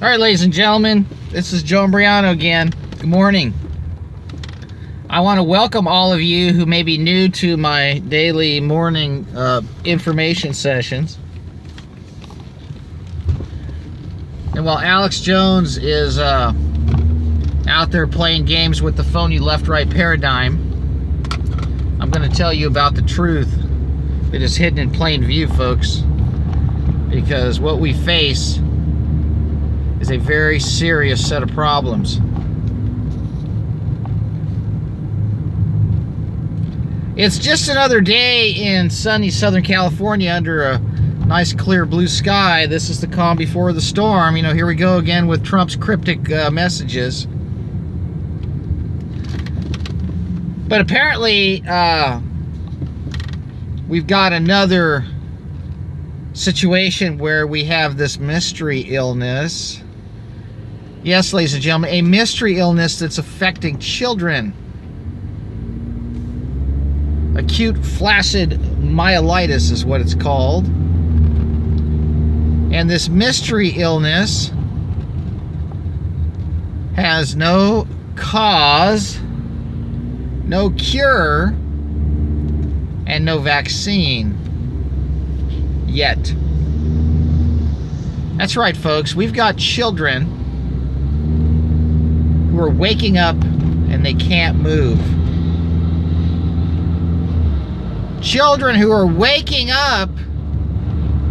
All right, ladies and gentlemen, this is Joe Imbriano again. Good morning. I want to welcome all of you who may be new to my daily morning information sessions. And while Alex Jones is out there playing games with the phony left-right paradigm, I'm going to tell you about the truth that is hidden in plain view, folks. Because what we face is a very serious set of problems. It's just another day in sunny Southern California under a nice clear blue sky. This is the calm before the storm. You know, here we go again with Trump's cryptic messages. But apparently, we've got another situation where we have this mystery illness. Yes, ladies and gentlemen, a mystery illness that's affecting children. Acute flaccid myelitis is what it's called. And this mystery illness has no cause, no cure, and no vaccine yet. That's right, folks. We've got children who are waking up and they can't move. Children who are waking up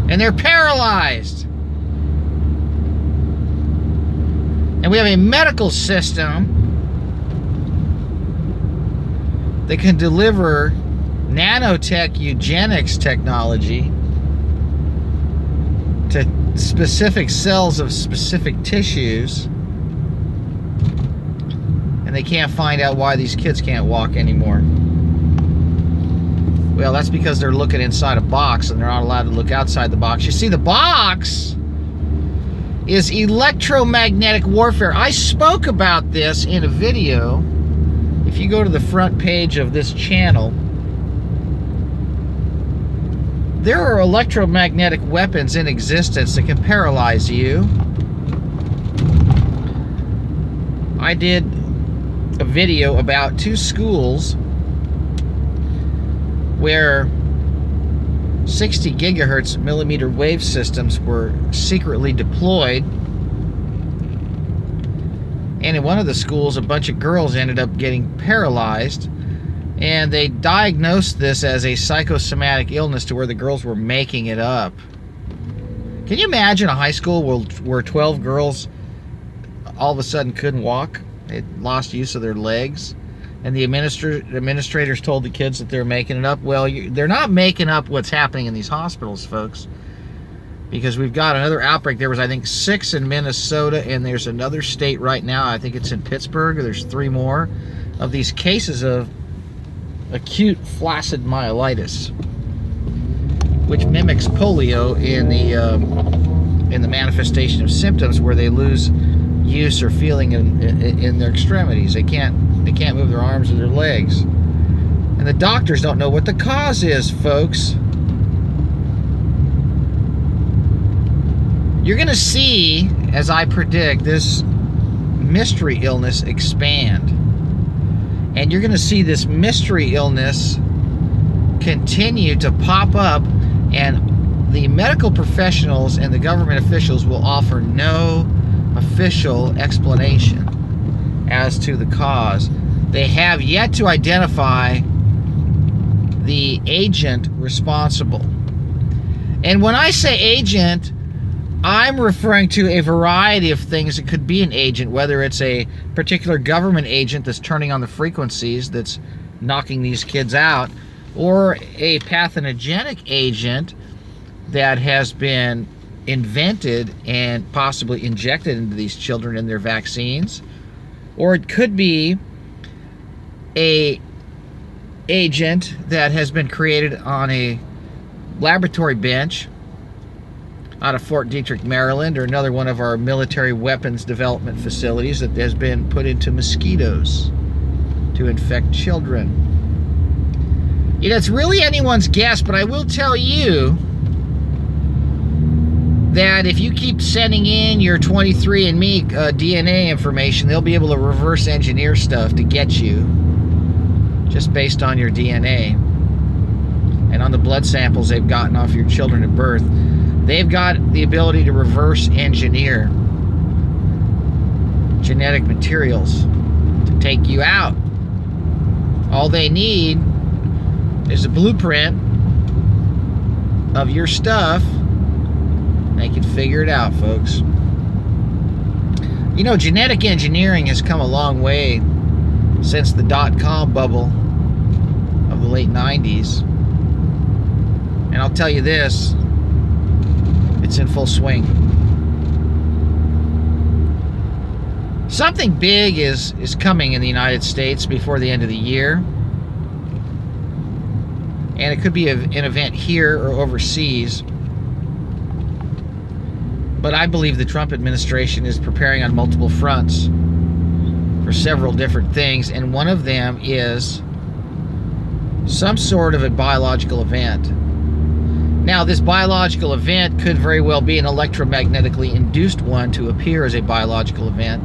and they're paralyzed. And we have a medical system that can deliver nanotech eugenics technology to specific cells of specific tissues, and they can't find out why these kids can't walk anymore. Well, that's because they're looking inside a box and they're not allowed to look outside the box. You see, the box is electromagnetic warfare. I spoke about this in a video. If you go to the front page of this channel, there are electromagnetic weapons in existence that can paralyze you. I did a video about 2 schools where 60 gigahertz millimeter wave systems were secretly deployed. And in one of the schools, a bunch of girls ended up getting paralyzed. And they diagnosed this as a psychosomatic illness to where the girls were making it up. Can you imagine a high school where 12 girls all of a sudden couldn't walk? They lost use of their legs. And the administrators told the kids that they're making it up. Well, they're not making up what's happening in these hospitals, folks. Because we've got another outbreak. There was, I think, 6 in Minnesota, and there's another state right now. I think it's in Pittsburgh. There's 3 more of these cases of acute flaccid myelitis, which mimics polio in the manifestation of symptoms, where they lose use or feeling in their extremities. They can't move their arms or their legs, and the doctors don't know what the cause is, folks. You're gonna see, as I predict, this mystery illness expand. And you're going to see this mystery illness continue to pop up, and the medical professionals and the government officials will offer no official explanation as to the cause. They have yet to identify the agent responsible. And when I say agent, I'm referring to a variety of things. It could be an agent, whether it's a particular government agent that's turning on the frequencies that's knocking these kids out, or a pathogenic agent that has been invented and possibly injected into these children in their vaccines. Or it could be a agent that has been created on a laboratory bench out of Fort Detrick, Maryland, or another one of our military weapons development facilities that has been put into mosquitoes to infect children. You know, it's really anyone's guess, but I will tell you that if you keep sending in your 23andMe DNA information, they'll be able to reverse engineer stuff to get you just based on your DNA and on the blood samples they've gotten off your children at birth. They've got the ability to reverse engineer genetic materials to take you out. All they need is a blueprint of your stuff. They can figure it out, folks. You know, genetic engineering has come a long way since the dot-com bubble of the late 90s. And I'll tell you this, it's in full swing. Something big is coming in the United States before the end of the year. And it could be an event here or overseas. But I believe the Trump administration is preparing on multiple fronts for several different things. And one of them is some sort of a biological event. Now, this biological event could very well be an electromagnetically induced one to appear as a biological event.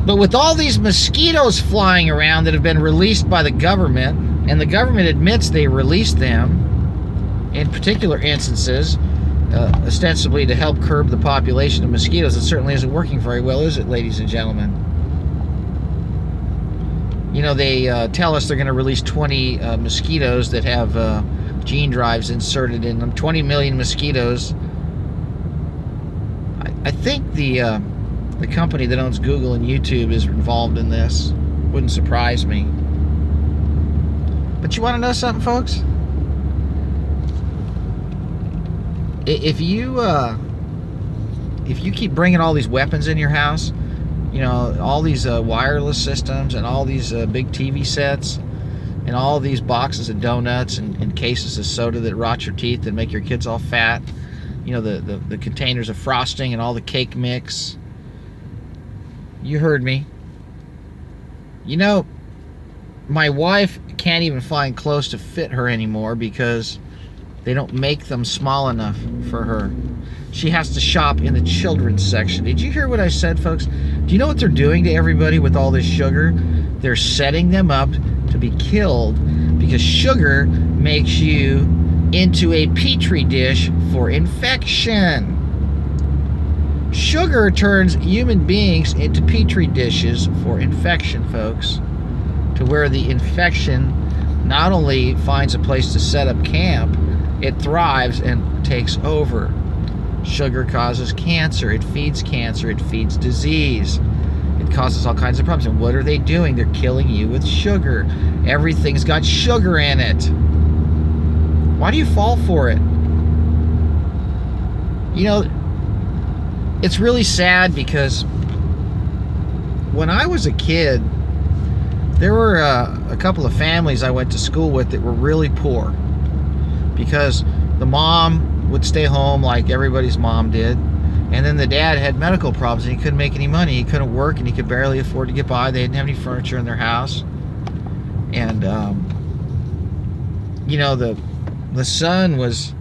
But with all these mosquitoes flying around that have been released by the government, and the government admits they released them in particular instances, ostensibly to help curb the population of mosquitoes, it certainly isn't working very well, is it, ladies and gentlemen? You know, they tell us they're going to release 20 mosquitoes that have gene drives inserted in them. 20 million mosquitoes. I think the company that owns Google and YouTube is involved in this. Wouldn't surprise me. But you want to know something, folks? If you keep bringing all these weapons in your house, you know, all these wireless systems and all these big TV sets and all these boxes of donuts and cases of soda that rot your teeth and make your kids all fat, you know, the containers of frosting and all the cake mix. You heard me. You know, my wife can't even find clothes to fit her anymore because they don't make them small enough for her. She has to shop in the children's section. Did you hear what I said, folks? Do you know what they're doing to everybody with all this sugar? They're setting them up to be killed because sugar makes you into a petri dish for infection. Sugar turns human beings into petri dishes for infection, folks, to where the infection not only finds a place to set up camp, it thrives and takes over. Sugar causes cancer, it feeds disease, it causes all kinds of problems. And what are they doing? They're killing you with sugar. Everything's got sugar in it. Why do you fall for it? You know, it's really sad because when I was a kid, there were a couple of families I went to school with that were really poor because the mom would stay home like everybody's mom did, and then the dad had medical problems and he couldn't make any money. He couldn't work and he could barely afford to get by. They didn't have any furniture in their house. And you know, the son was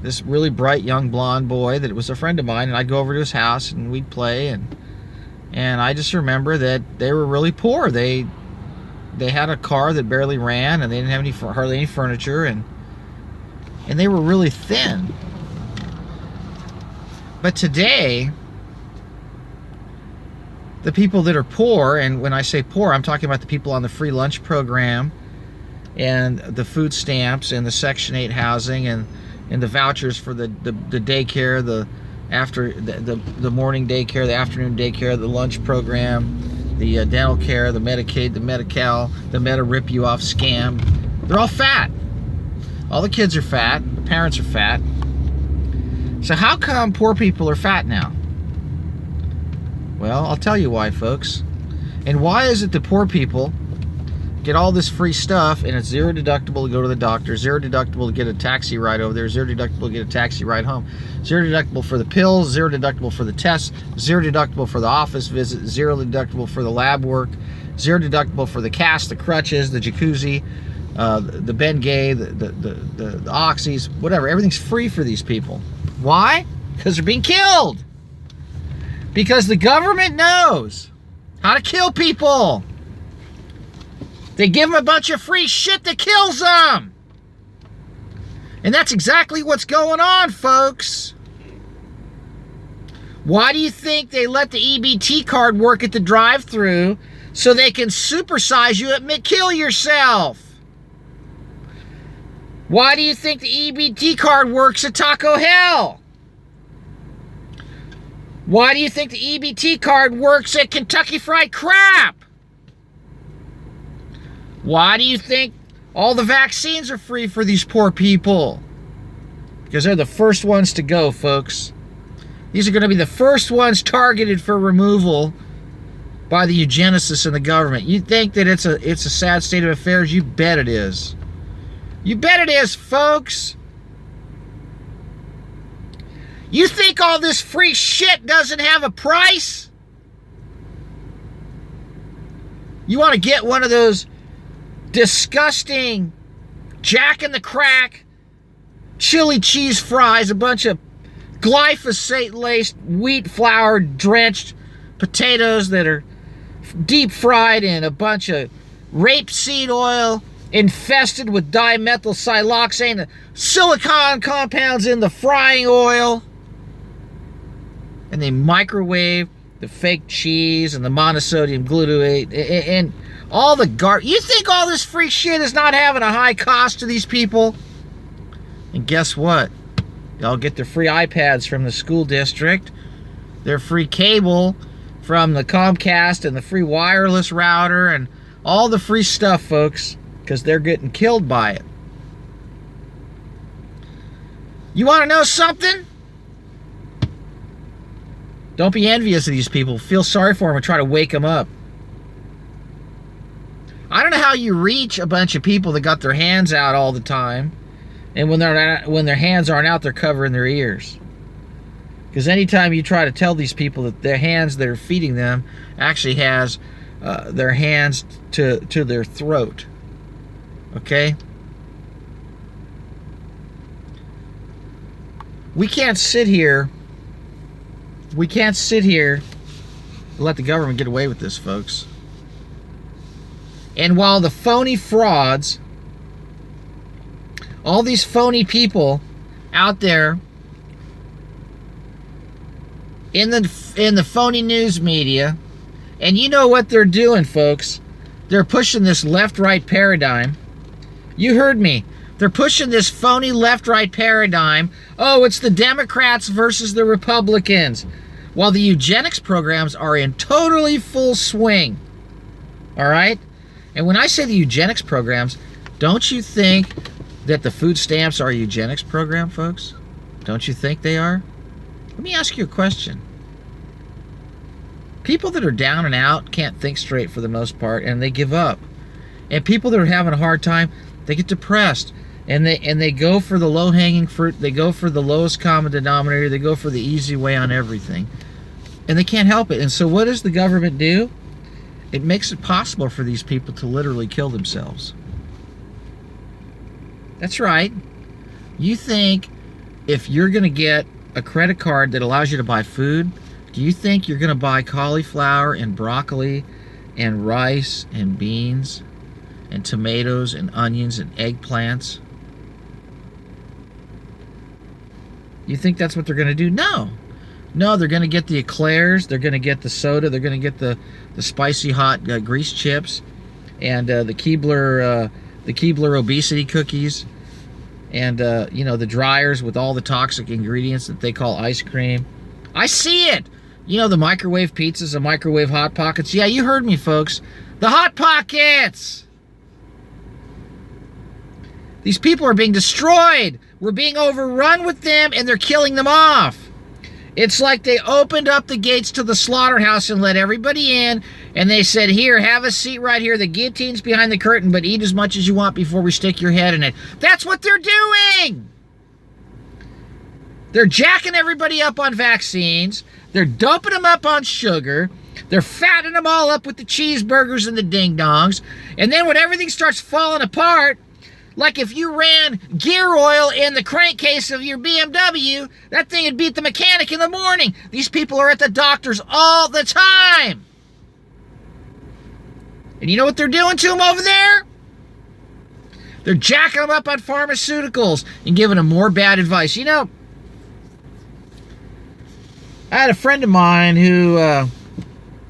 this really bright young blonde boy that was a friend of mine, and I'd go over to his house and we'd play, and I just remember that they were really poor. They had a car that barely ran, and they didn't have hardly any furniture, and they were really thin. But today, the people that are poor, and when I say poor, I'm talking about the people on the free lunch program and the food stamps and the Section 8 housing and the vouchers for the daycare, the morning daycare, the afternoon daycare, the lunch program, the dental care, the Medicaid, the Medi-Cal, the Meta-Rip-You-Off scam. They're all fat. All the kids are fat. The parents are fat. So how come poor people are fat now? Well, I'll tell you why, folks. And why is it that poor people get all this free stuff and it's zero deductible to go to the doctor, zero deductible to get a taxi ride over there, zero deductible to get a taxi ride home, zero deductible for the pills, zero deductible for the tests, zero deductible for the office visit, zero deductible for the lab work, zero deductible for the cast, the crutches, the jacuzzi, the Bengay, the Oxys, whatever. Everything's free for these people. Why? Because they're being killed. Because the government knows how to kill people. They give them a bunch of free shit that kills them. And that's exactly what's going on, folks. Why do you think they let the EBT card work at the drive-thru so they can supersize you and kill yourself? Why do you think the EBT card works at Taco Hell? Why do you think the EBT card works at Kentucky Fried Crap? Why do you think all the vaccines are free for these poor people? Because they're the first ones to go, folks. These are going to be the first ones targeted for removal by the eugenicists and the government. You think that it's a sad state of affairs? You bet it is. You bet it is, folks. You think all this free shit doesn't have a price? You want to get one of those disgusting Jack in the Crack chili cheese fries, a bunch of glyphosate-laced, wheat flour drenched potatoes that are deep fried in a bunch of rapeseed oil infested with dimethylsiloxane and silicon compounds in the frying oil, and they microwave the fake cheese and the monosodium glutamate and all the You think all this free shit is not having a high cost to these people? And guess what? Y'all get their free iPads from the school district, their free cable from the Comcast, and the free wireless router, and all the free stuff, folks, because they're getting killed by it. You want to know something? Don't be envious of these people. Feel sorry for them and try to wake them up. I don't know how you reach a bunch of people that got their hands out all the time, and when their hands aren't out, they're covering their ears. Because anytime you try to tell these people that their hands that are feeding them actually has their hands to their throat. Okay? We can't sit here and let the government get away with this, folks. And while the phony frauds, all these phony people out there in the phony news media, and you know what they're doing, folks. They're pushing this left-right paradigm. You heard me. They're pushing this phony left-right paradigm. Oh, it's the Democrats versus the Republicans. While the eugenics programs are in totally full swing. All right? And when I say the eugenics programs, don't you think that the food stamps are a eugenics program, folks? Don't you think they are? Let me ask you a question. People that are down and out can't think straight for the most part, and they give up. And people that are having a hard time, they get depressed. And they go for the low-hanging fruit. They go for the lowest common denominator. They go for the easy way on everything. And they can't help it. And so what does the government do? It makes it possible for these people to literally kill themselves. That's right. You think if you're going to get a credit card that allows you to buy food, do you think you're going to buy cauliflower and broccoli and rice and beans and tomatoes and onions and eggplants? You think that's what they're going to do? No. No, they're going to get the eclairs, they're going to get the soda, they're going to get the spicy hot grease chips, and the Keebler obesity cookies, and the dryers with all the toxic ingredients that they call ice cream. I see it. You know, the microwave pizzas, the microwave Hot Pockets. Yeah, you heard me, folks. The Hot Pockets! These people are being destroyed. We're being overrun with them, and they're killing them off. It's like they opened up the gates to the slaughterhouse and let everybody in, and they said, here, have a seat right here. The guillotine's behind the curtain, but eat as much as you want before we stick your head in it. That's what they're doing! They're jacking everybody up on vaccines. They're dumping them up on sugar. They're fattening them all up with the cheeseburgers and the ding-dongs. And then when everything starts falling apart, Like if you ran gear oil in the crankcase of your BMW, that thing would beat the mechanic in the morning. These people are at the doctors all the time. And you know what they're doing to them over there? They're jacking them up on pharmaceuticals and giving them more bad advice. You know, I had a friend of mine who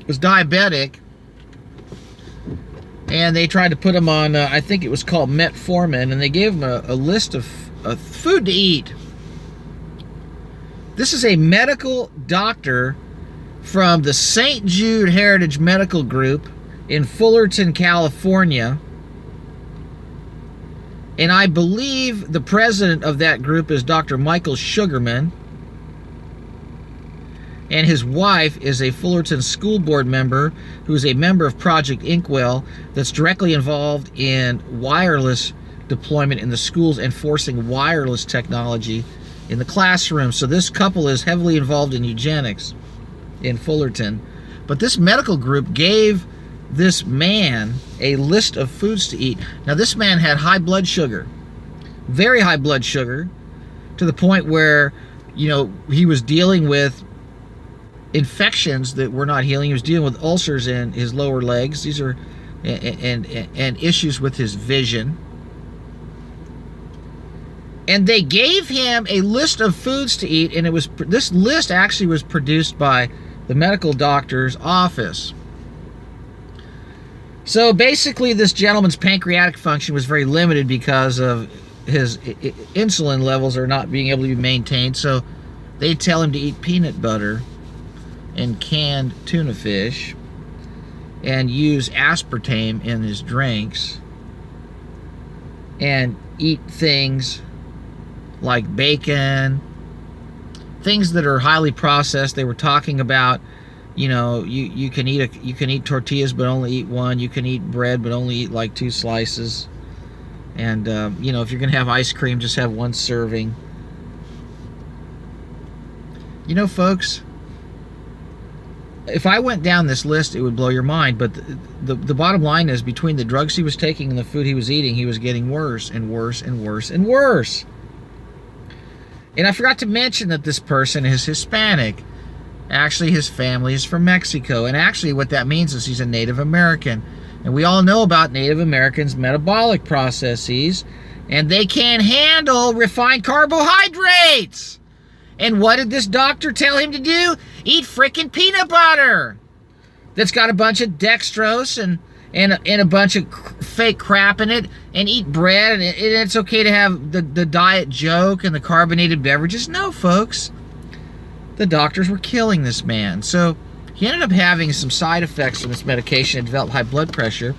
was diabetic, and they tried to put him on, I think it was called metformin, and they gave him a list of food to eat. This is a medical doctor from the St. Jude Heritage Medical Group in Fullerton, California. And I believe the president of that group is Dr. Michael Sugarman. And his wife is a Fullerton school board member who is a member of Project Inkwell that's directly involved in wireless deployment in the schools, enforcing wireless technology in the classroom. So this couple is heavily involved in eugenics in Fullerton. But this medical group gave this man a list of foods to eat. Now this man had high blood sugar, very high blood sugar, to the point where, you know, he was dealing with infections that were not healing. He was dealing with ulcers in his lower legs. These are and issues with his vision. And they gave him a list of foods to eat, and this list actually was produced by the medical doctor's office. So basically, this gentleman's pancreatic function was very limited because of his insulin levels are not being able to be maintained. So they tell him to eat peanut butter and canned tuna fish and use aspartame in his drinks and eat things like bacon, things that are highly processed. They were talking about, you know, you can eat tortillas but only eat one. You can eat bread but only eat like 2 slices. And you know, if you're gonna have ice cream, just have 1 serving. You know, folks, if I went down this list, it would blow your mind. But the bottom line is, between the drugs he was taking and the food he was eating, he was getting worse and worse and worse and worse. And I forgot to mention that this person is Hispanic. Actually, his family is from Mexico. And actually what that means is he's a Native American. And we all know about Native Americans' metabolic processes. And they can't handle refined carbohydrates. And what did this doctor tell him to do? Eat frickin' peanut butter that's got a bunch of dextrose and a bunch of fake crap in it, and eat bread, and it's okay to have the diet joke and the carbonated beverages. No, folks. The doctors were killing this man. So he ended up having some side effects from this medication and developed high blood pressure.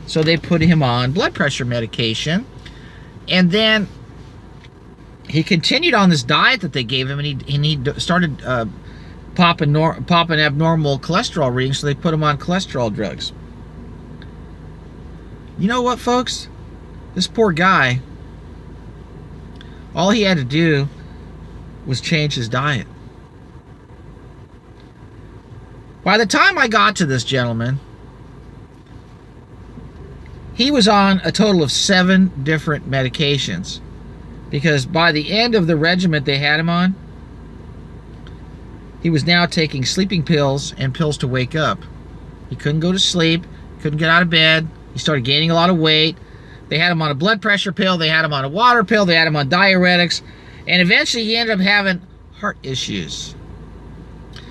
So they put him on blood pressure medication. And then he continued on this diet that they gave him, and he started popping abnormal cholesterol readings, so they put him on cholesterol drugs. You know what, folks? This poor guy, all he had to do was change his diet. By the time I got to this gentleman, he was on a total of 7 different medications. Because by the end of the regimen they had him on, he was now taking sleeping pills and pills to wake up. He couldn't go to sleep, couldn't get out of bed. He started gaining a lot of weight. They had him on a blood pressure pill, they had him on a water pill, they had him on diuretics, and eventually he ended up having heart issues.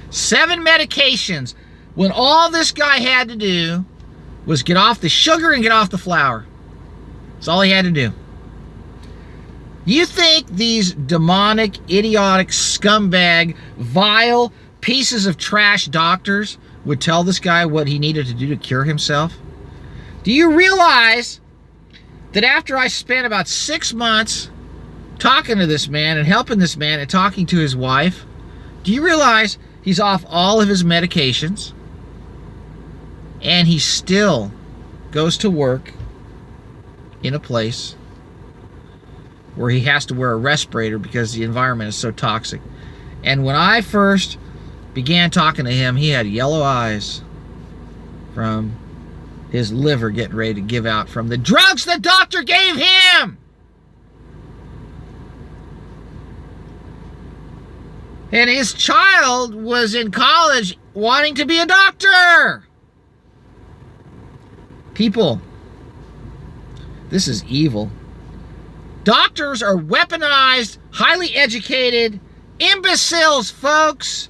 7 medications, when all this guy had to do was get off the sugar and get off the flour. That's all he had to do. You think these demonic, idiotic, scumbag, vile pieces of trash doctors would tell this guy what he needed to do to cure himself? Do you realize that after I spent about 6 months talking to this man and helping this man and talking to his wife, do you realize he's off all of his medications and he still goes to work in a place where he has to wear a respirator because the environment is so toxic? And when I first began talking to him, he had yellow eyes from his liver getting ready to give out from the drugs the doctor gave him. And his child was in college wanting to be a doctor. People, this is evil. Doctors are weaponized, highly educated imbeciles, folks.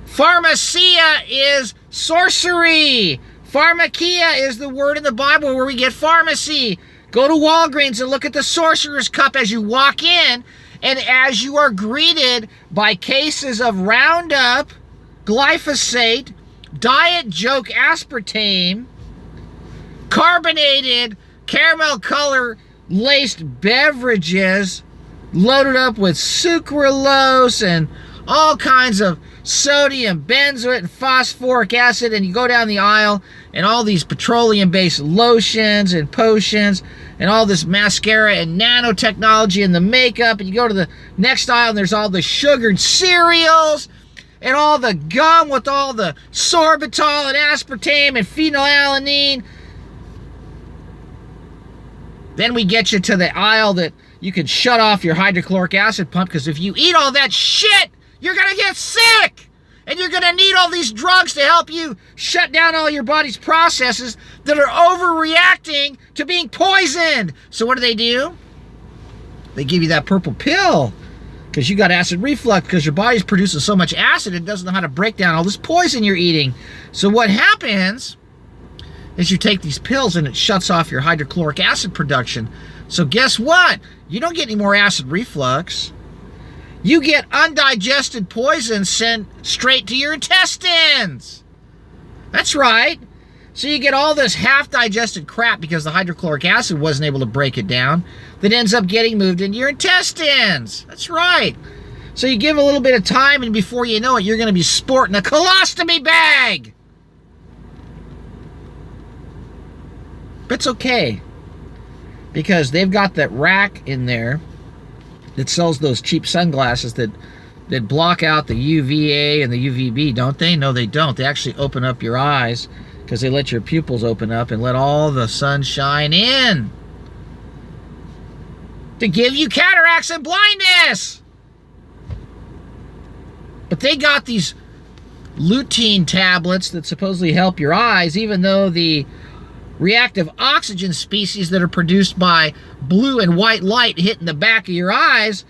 Pharmacia is sorcery. Pharmakia is the word in the Bible where we get pharmacy. Go to Walgreens and look at the sorcerer's cup as you walk in, and as you are greeted by cases of Roundup, glyphosate, Diet Joke aspartame, carbonated caramel color laced beverages loaded up with sucralose and all kinds of sodium, benzoate, and phosphoric acid, and you go down the aisle and all these petroleum-based lotions and potions and all this mascara and nanotechnology and the makeup, and you go to the next aisle and there's all the sugared cereals and all the gum with all the sorbitol and aspartame and phenylalanine. Then we get you to the aisle that you can shut off your hydrochloric acid pump, because if you eat all that shit, you're going to get sick. And you're going to need all these drugs to help you shut down all your body's processes that are overreacting to being poisoned. So what do? They give you that purple pill because you got acid reflux, because your body's producing so much acid it doesn't know how to break down all this poison you're eating. So what happens is you take these pills and it shuts off your hydrochloric acid production. So guess what? You don't get any more acid reflux. You get undigested poison sent straight to your intestines. That's right. So you get all this half-digested crap because the hydrochloric acid wasn't able to break it down that ends up getting moved into your intestines. That's right. So you give a little bit of time, and before you know it, you're going to be sporting a colostomy bag. But it's okay, because they've got that rack in there that sells those cheap sunglasses that block out the UVA and the UVB, don't they? No, they don't. They actually open up your eyes, because they let your pupils open up and let all the sunshine in to give you cataracts and blindness. But they got these lutein tablets that supposedly help your eyes, even though the reactive oxygen species that are produced by blue and white light hitting the back of your eyes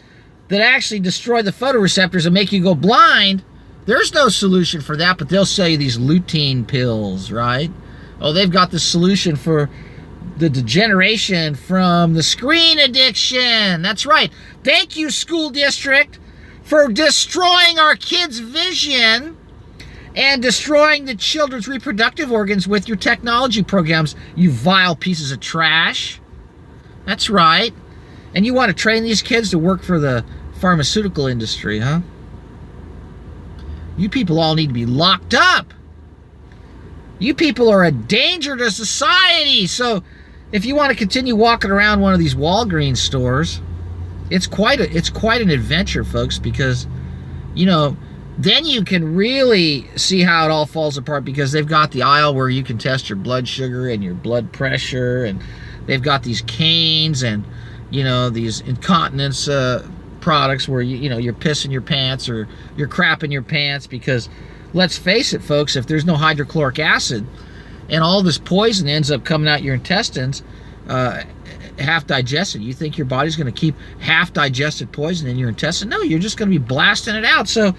that actually destroy the photoreceptors and make you go blind, there's no solution for that, but they'll sell you these lutein pills, right? Oh, they've got the solution for the degeneration from the screen addiction. That's right. Thank you, school district, for destroying our kids' vision and destroying the children's reproductive organs with your technology programs, you vile pieces of trash. That's right. And you want to train these kids to work for the pharmaceutical industry, huh? You people all need to be locked up. You people are a danger to society. So if you want to continue walking around one of these Walgreens stores, it's quite an adventure, folks, because, you know, then you can really see how it all falls apart, because they've got the aisle where you can test your blood sugar and your blood pressure, and they've got these canes and, you know, these incontinence products where you're pissing your pants or you're crapping your pants, because let's face it, folks, if there's no hydrochloric acid and all this poison ends up coming out your intestines half digested, you think your body's going to keep half digested poison in your intestine? No, you're just going to be blasting it out. So,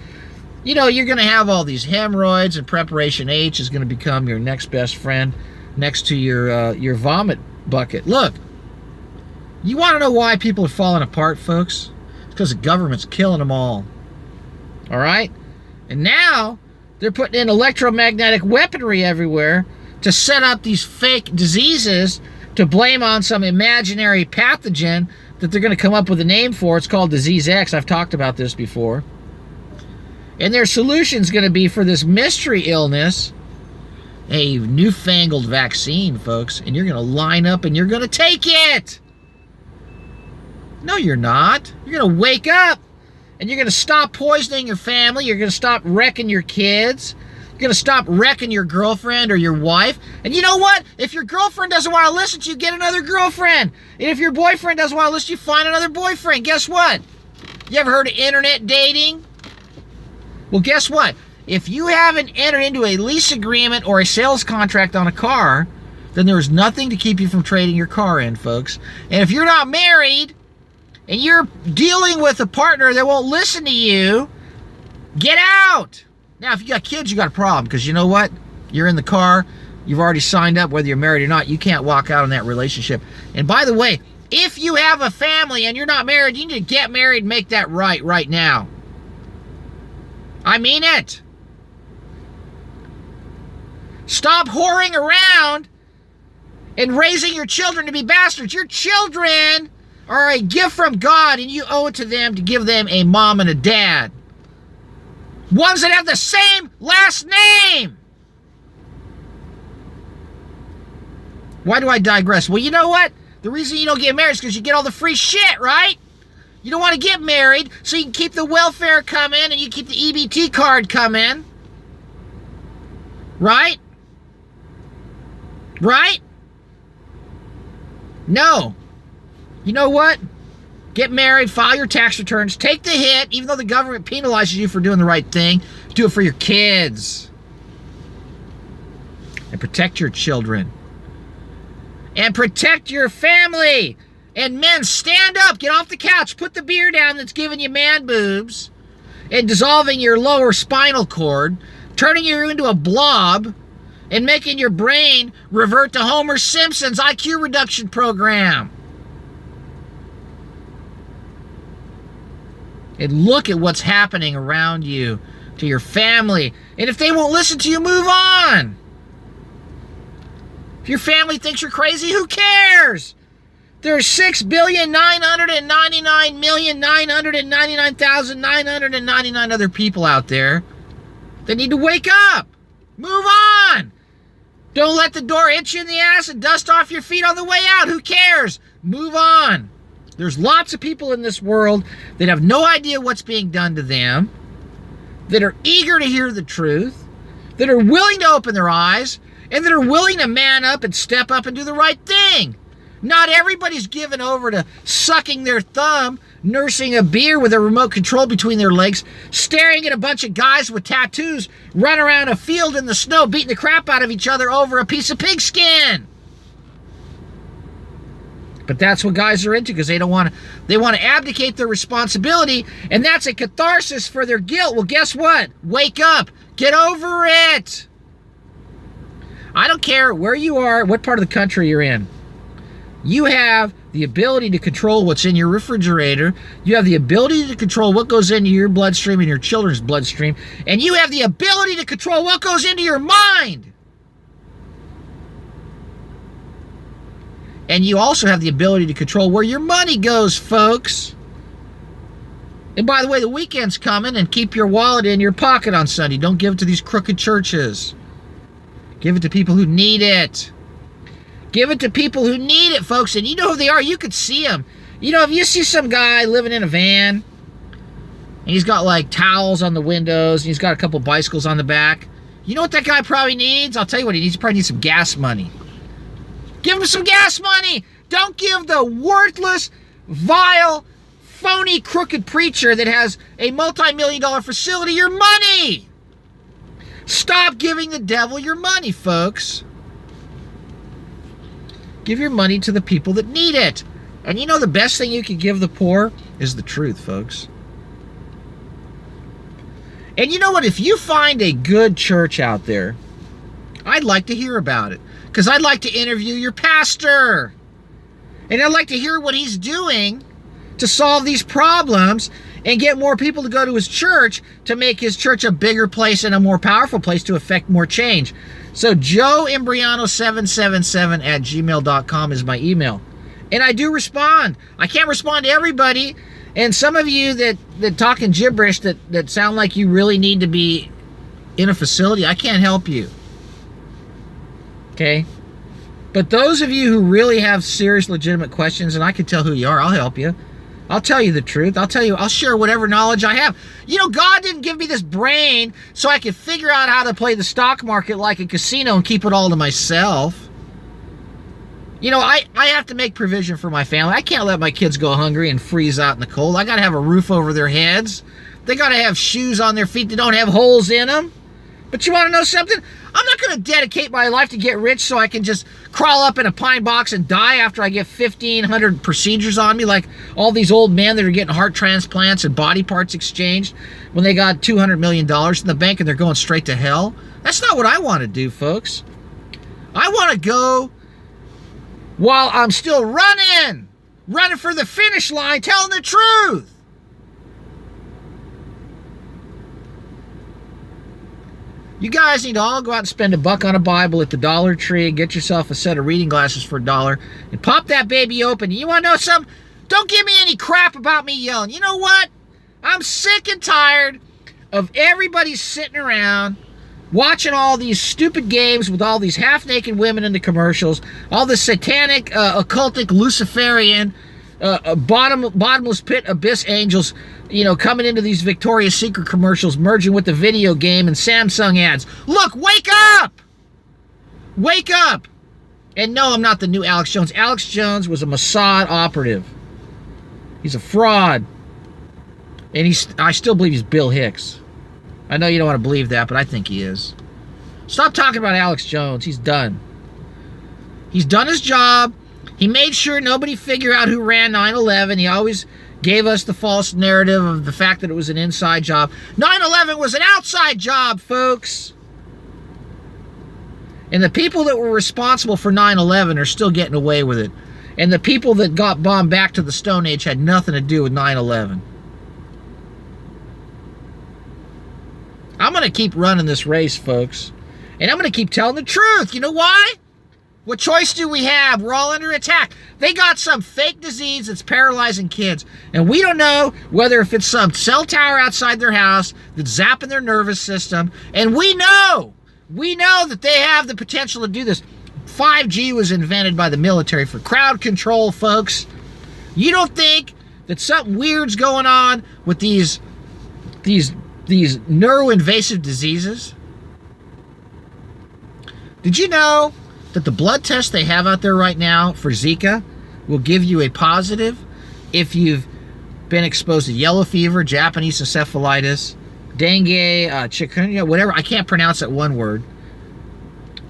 you know, you're going to have all these hemorrhoids, and preparation H is going to become your next best friend next to your vomit bucket. Look, you want to know why people are falling apart, folks? It's because the government's killing them all. All right? And now they're putting in electromagnetic weaponry everywhere to set up these fake diseases to blame on some imaginary pathogen that they're going to come up with a name for. It's called Disease X. I've talked about this before. And their solution's going to be for this mystery illness, a newfangled vaccine, folks. And you're going to line up and you're going to take it. No, you're not. You're going to wake up and you're going to stop poisoning your family. You're going to stop wrecking your kids. You're going to stop wrecking your girlfriend or your wife. And you know what? If your girlfriend doesn't want to listen to you, get another girlfriend. And if your boyfriend doesn't want to listen to you, find another boyfriend. Guess what? You ever heard of internet dating? Well, guess what? If you haven't entered into a lease agreement or a sales contract on a car, then there's nothing to keep you from trading your car in, folks. And if you're not married and you're dealing with a partner that won't listen to you, get out. Now, if you got kids, you got a problem, because you know what? You're in the car. You've already signed up, whether you're married or not. You can't walk out on that relationship. And by the way, if you have a family and you're not married, you need to get married and make that right now. I mean it. Stop whoring around and raising your children to be bastards. Your children are a gift from God, and you owe it to them to give them a mom and a dad. Ones that have the same last name. Why do I digress? Well, you know what? The reason you don't get married is because you get all the free shit, right? You don't want to get married so you can keep the welfare coming and you keep the EBT card coming. Right? Right? No. You know what? Get married, file your tax returns, take the hit, even though the government penalizes you for doing the right thing. Do it for your kids. And protect your children. And protect your family. And men, stand up, get off the couch, put the beer down that's giving you man boobs and dissolving your lower spinal cord, turning you into a blob, and making your brain revert to Homer Simpson's IQ reduction program. And look at what's happening around you, to your family. And if they won't listen to you, move on. If your family thinks you're crazy, who cares? There's 6,999,999,999 other people out there that need to wake up. Move on. Don't let the door hit you in the ass and dust off your feet on the way out. Who cares? Move on. There's lots of people in this world that have no idea what's being done to them, that are eager to hear the truth, that are willing to open their eyes, and that are willing to man up and step up and do the right thing. Not everybody's given over to sucking their thumb, nursing a beer with a remote control between their legs, staring at a bunch of guys with tattoos run around a field in the snow, beating the crap out of each other over a piece of pigskin. But that's what guys are into, because they want to abdicate their responsibility, and that's a catharsis for their guilt. Well, guess what? Wake up. Get over it. I don't care where you are, what part of the country you're in. You have the ability to control what's in your refrigerator. You have the ability to control what goes into your bloodstream and your children's bloodstream. And you have the ability to control what goes into your mind. And you also have the ability to control where your money goes, folks. And by the way, the weekend's coming, and keep your wallet in your pocket on Sunday. Don't give it to these crooked churches. Give it to people who need it. Give it to people who need it, folks. And you know who they are. You could see them. You know, if you see some guy living in a van, and he's got like towels on the windows, and he's got a couple bicycles on the back, you know what that guy probably needs? I'll tell you what he needs. He probably needs some gas money. Give him some gas money. Don't give the worthless, vile, phony, crooked preacher that has a multi-million-dollar facility your money. Stop giving the devil your money, folks. Give your money to the people that need it. And you know the best thing you can give the poor is the truth, folks. And you know what? If you find a good church out there, I'd like to hear about it. Because I'd like to interview your pastor. And I'd like to hear what he's doing to solve these problems and get more people to go to his church to make his church a bigger place and a more powerful place to affect more change. So joeimbriano777@gmail.com is my email. And I do respond. I can't respond to everybody. And some of you that talking gibberish that sound like you really need to be in a facility, I can't help you. Okay? But those of you who really have serious, legitimate questions, and I can tell who you are, I'll help you. I'll tell you the truth. I'll share whatever knowledge I have. You know, God didn't give me this brain so I could figure out how to play the stock market like a casino and keep it all to myself. You know, I have to make provision for my family. I can't let my kids go hungry and freeze out in the cold. I got to have a roof over their heads. They got to have shoes on their feet that don't have holes in them. But you want to know something? I'm not going to dedicate my life to get rich so I can just crawl up in a pine box and die after I get 1,500 procedures on me, like all these old men that are getting heart transplants and body parts exchanged when they got $200 million in the bank and they're going straight to hell. That's not what I want to do, folks. I want to go while I'm still running for the finish line, telling the truth. You guys need to all go out and spend $1 on a Bible at the Dollar Tree and get yourself a set of reading glasses for $1 and pop that baby open. You want to know something? Don't give me any crap about me yelling. You know what? I'm sick and tired of everybody sitting around watching all these stupid games with all these half-naked women in the commercials, all the satanic, occultic, Luciferian, bottomless pit abyss angels, you know, coming into these Victoria's Secret commercials, merging with the video game and Samsung ads. Look, wake up! Wake up! And no, I'm not the new Alex Jones. Alex Jones was a Mossad operative. He's a fraud. And I still believe he's Bill Hicks. I know you don't want to believe that, but I think he is. Stop talking about Alex Jones. He's done. He's done his job. He made sure nobody figured out who ran 9/11. He always gave us the false narrative of the fact that it was an inside job. 9/11 was an outside job, folks. And the people that were responsible for 9/11 are still getting away with it. And the people that got bombed back to the Stone Age had nothing to do with 9/11. I'm going to keep running this race, folks. And I'm going to keep telling the truth. You know why? What choice do we have? We're all under attack. They got some fake disease that's paralyzing kids. And we don't know whether if it's some cell tower outside their house that's zapping their nervous system. And we know that they have the potential to do this. 5G was invented by the military for crowd control, folks. You don't think that something weird's going on with these neuroinvasive diseases? Did you know that the blood test they have out there right now for Zika will give you a positive if you've been exposed to yellow fever, Japanese encephalitis, dengue, chikungunya, whatever. I can't pronounce that one word.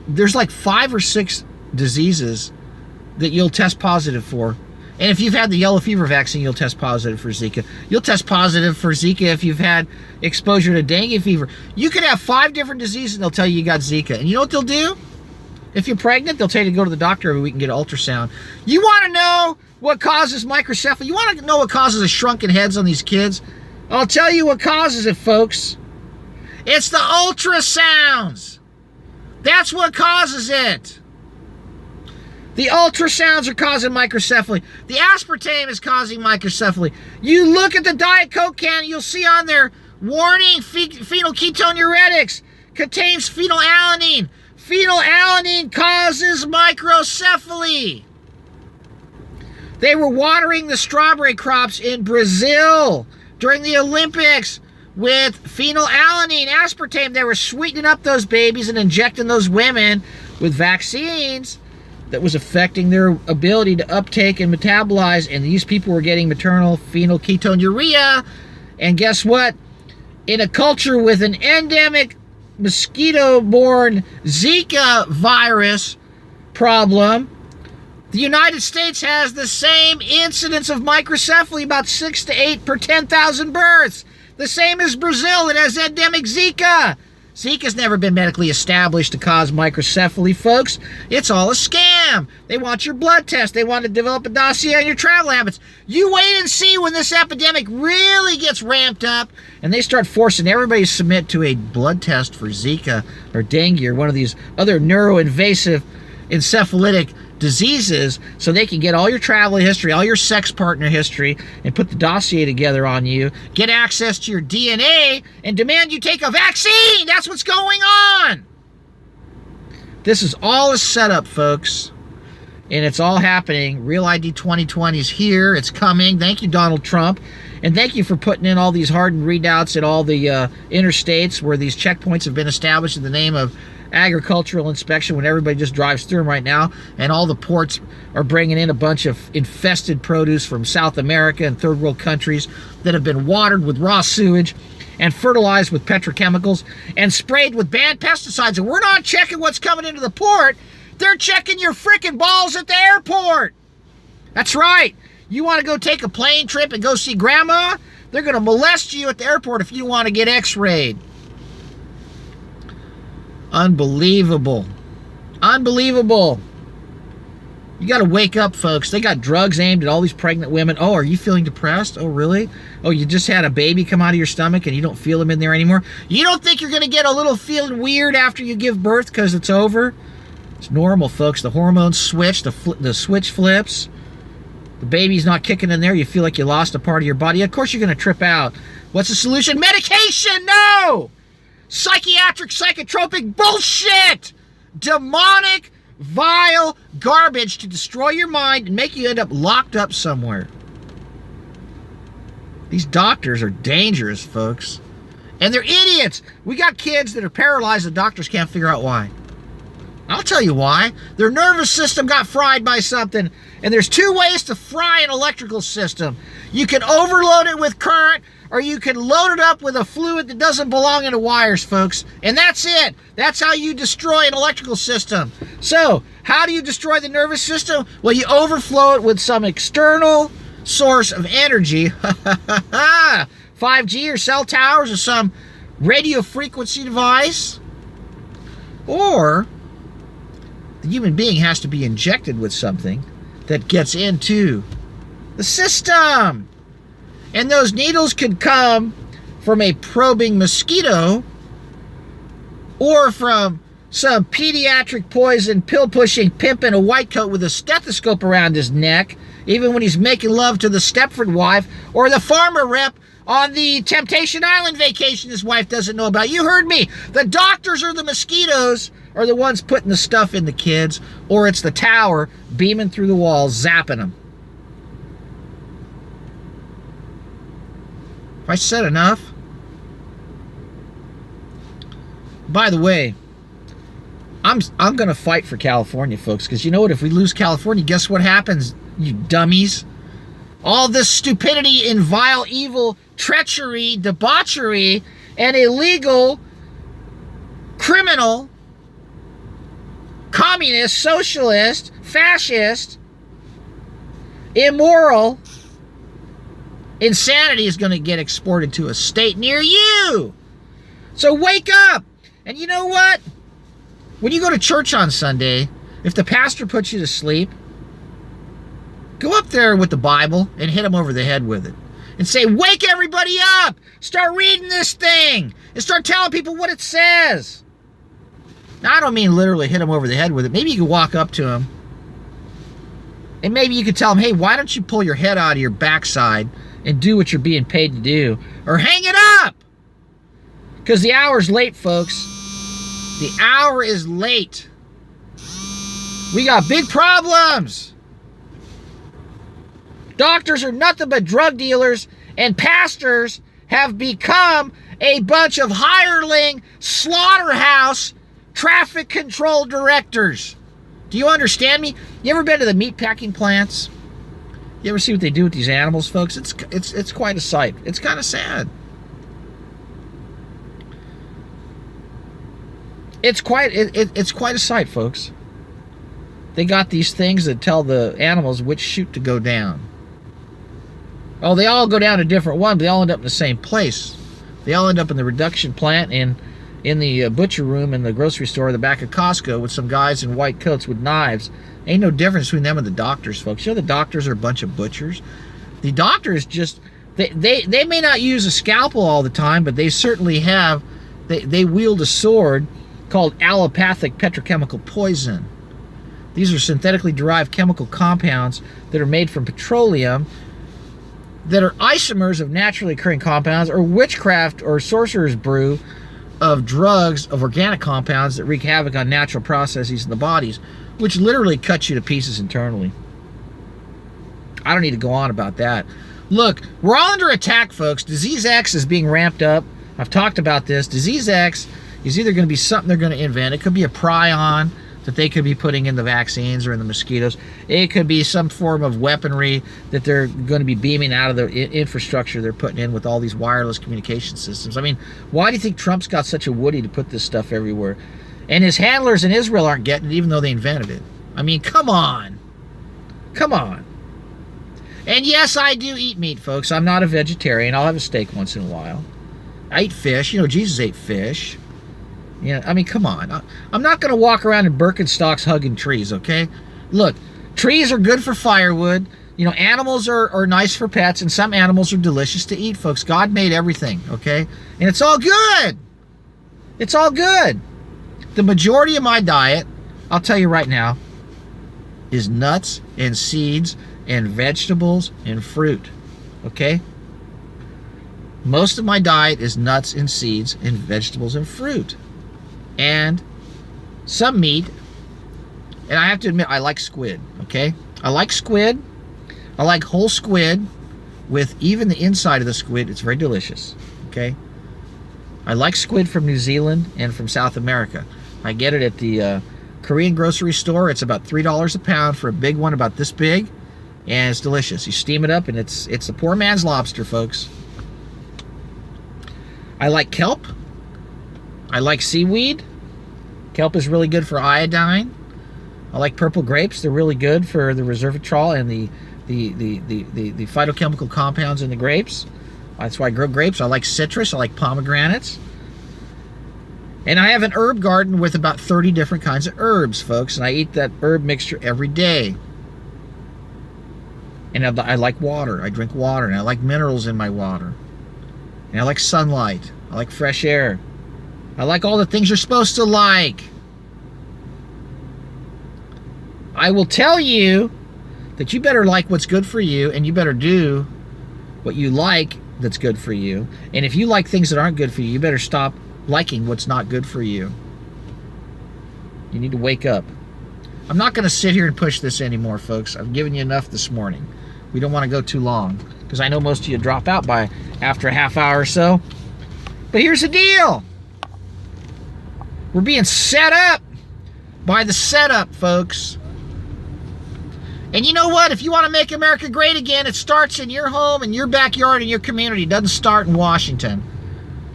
There's like 5 or 6 diseases that you'll test positive for. And if you've had the yellow fever vaccine, you'll test positive for Zika. You'll test positive for Zika if you've had exposure to dengue fever. You could have 5 different diseases and they'll tell you got Zika. And you know what they'll do? If you're pregnant, they'll tell you to go to the doctor every week and get an ultrasound. You want to know what causes microcephaly? You want to know what causes the shrunken heads on these kids? I'll tell you what causes it, folks. It's the ultrasounds. That's what causes it. The ultrasounds are causing microcephaly. The aspartame is causing microcephaly. You look at the Diet Coke can, you'll see on there, warning, phenylketonuretix contains phenylalanine. Phenylalanine causes microcephaly. They were watering the strawberry crops in Brazil during the Olympics with phenylalanine, aspartame. They were sweetening up those babies and injecting those women with vaccines that was affecting their ability to uptake and metabolize, and these people were getting maternal phenylketonuria. And guess what? In a culture with an endemic mosquito-borne Zika virus problem, the United States has the same incidence of microcephaly, about 6 to 8 per 10,000 births. The same as Brazil, it has endemic Zika. Zika's never been medically established to cause microcephaly, folks. It's all a scam. They want your blood test. They want to develop a dossier on your travel habits. You wait and see when this epidemic really gets ramped up and they start forcing everybody to submit to a blood test for Zika or dengue or one of these other neuroinvasive encephalitic diseases so they can get all your travel history, all your sex partner history, and put the dossier together on you, get access to your DNA, and demand you take a vaccine. That's what's going on. This is all a setup, folks. And it's all happening. Real ID 2020 is here. It's coming. Thank you, Donald Trump. And thank you for putting in all these hardened readouts at all the interstates where these checkpoints have been established in the name of agricultural inspection when everybody just drives through them right now, and all the ports are bringing in a bunch of infested produce from South America and third world countries that have been watered with raw sewage and fertilized with petrochemicals and sprayed with banned pesticides. And we're not checking what's coming into the port. They're checking your freaking balls at the airport. That's right. You want to go take a plane trip and go see grandma? They're going to molest you at the airport if you want to get x-rayed. Unbelievable. Unbelievable. You got to wake up, folks. They got drugs aimed at all these pregnant women. Oh, are you feeling depressed? Oh, really? Oh, you just had a baby come out of your stomach and you don't feel them in there anymore? You don't think you're going to get a little feeling weird after you give birth because it's over? It's normal, folks. The hormones switch. The switch flips. The baby's not kicking in there. You feel like you lost a part of your body. Of course you're going to trip out. What's the solution? Medication! No! Psychiatric, psychotropic bullshit! Demonic, vile garbage to destroy your mind and make you end up locked up somewhere. These doctors are dangerous, folks. And they're idiots. We got kids that are paralyzed. The doctors can't figure out why. I'll tell you why. Their nervous system got fried by something. And there's two ways to fry an electrical system. You can overload it with current, or you can load it up with a fluid that doesn't belong in the wires, folks. And that's it. That's how you destroy an electrical system. So, how do you destroy the nervous system? Well, you overflow it with some external source of energy. 5G or cell towers or some radio frequency device. Or the human being has to be injected with something that gets into the system. And those needles could come from a probing mosquito or from some pediatric poison pill-pushing pimp in a white coat with a stethoscope around his neck, even when he's making love to the Stepford wife, or the farmer rep on the Temptation Island vacation his wife doesn't know about. You heard me. The doctors or the mosquitoes are the ones putting the stuff in the kids, or it's the tower beaming through the walls, zapping them. Have I said enough? By the way, I'm going to fight for California, folks, because you know what? If we lose California, guess what happens, you dummies? All this stupidity and vile, evil, treachery, debauchery, and illegal, criminal, communist, socialist, fascist, immoral insanity is going to get exported to a state near you. So wake up. And you know what? When you go to church on Sunday, if the pastor puts you to sleep, go up there with the Bible and hit him over the head with it. And say, wake everybody up. Start reading this thing. And start telling people what it says. Now, I don't mean literally hit him over the head with it. Maybe you could walk up to him. And maybe you could tell him, hey, why don't you pull your head out of your backside and do what you're being paid to do? Or hang it up! Because the hour's late, folks. The hour is late. We got big problems. Doctors are nothing but drug dealers, and pastors have become a bunch of hireling slaughterhouse traffic control directors. Do you understand me? You ever been to the meat packing plants? You ever see what they do with these animals, folks? It's quite a sight. It's kind of sad. It's quite a sight, folks. They got these things that tell the animals which chute to go down. Oh, they all go down a different one, but they all end up in the same place. They all end up in the reduction plant and in the butcher room in the grocery store in the back of Costco with some guys in white coats with knives. Ain't no difference between them and the doctors, folks. You know the doctors are a bunch of butchers. The doctors just, they may not use a scalpel all the time, but they certainly have, they wield a sword called allopathic petrochemical poison. These are synthetically derived chemical compounds that are made from petroleum that are isomers of naturally occurring compounds, or witchcraft or sorcerer's brew of drugs, of organic compounds that wreak havoc on natural processes in the bodies, which literally cuts you to pieces internally. I don't need to go on about that. Look, we're all under attack, folks. Disease X is being ramped up. I've talked about this. Disease X is either going to be something they're going to invent. It could be a prion that they could be putting in the vaccines or in the mosquitoes. It could be some form of weaponry that they're going to be beaming out of the infrastructure they're putting in with all these wireless communication systems. I mean, why do you think Trump's got such a woody to put this stuff everywhere? And his handlers in Israel aren't getting it, even though they invented it. I mean, come on. Come on. And yes, I do eat meat, folks. I'm not a vegetarian. I'll have a steak once in a while. I eat fish. You know, Jesus ate fish. Yeah, I mean, come on. I'm not going to walk around in Birkenstocks hugging trees, okay? Look, trees are good for firewood. You know, animals are nice for pets, and some animals are delicious to eat, folks. God made everything, okay? And it's all good. It's all good. The majority of my diet, I'll tell you right now, is nuts and seeds and vegetables and fruit, okay? Most of my diet is nuts and seeds and vegetables and fruit. And some meat. And I have to admit, I like squid, okay? I like squid. I like whole squid with even the inside of the squid. It's very delicious, okay? I like squid from New Zealand and from South America. I get it at the Korean grocery store. It's about $3 a pound for a big one about this big. And it's delicious. You steam it up, and it's a poor man's lobster, folks. I like kelp. I like seaweed. Kelp is really good for iodine. I like purple grapes. They're really good for the resveratrol and the phytochemical compounds in the grapes. That's why I grow grapes. I like citrus. I like pomegranates. And I have an herb garden with about 30 different kinds of herbs, folks. And I eat that herb mixture every day. And I like water. I drink water. And I like minerals in my water. And I like sunlight. I like fresh air. I like all the things you're supposed to like. I will tell you that you better like what's good for you, and you better do what you like that's good for you. And if you like things that aren't good for you, you better stop liking what's not good for you. You need to wake up. I'm not going to sit here and push this anymore, folks. I've given you enough this morning. We don't want to go too long, because I know most of you drop out by after a half hour or so. But here's the deal. We're being set up by the setup, folks. And you know what? If you want to make America great again, it starts in your home, in your backyard, in your community. It doesn't start in Washington.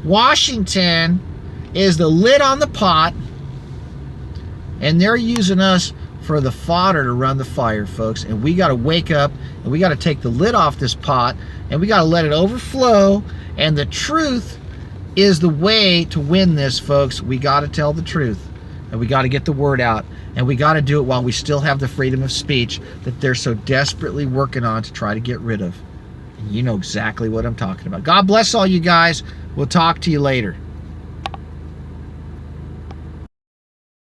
Washington is the lid on the pot, and they're using us for the fodder to run the fire, folks. And we got to wake up, and we got to take the lid off this pot, and we got to let it overflow. And the truth is the way to win this, folks. We got to tell the truth, and we got to get the word out, and we got to do it while we still have the freedom of speech that they're so desperately working on to try to get rid of. And you know exactly what I'm talking about. God bless all you guys. We'll talk to you later.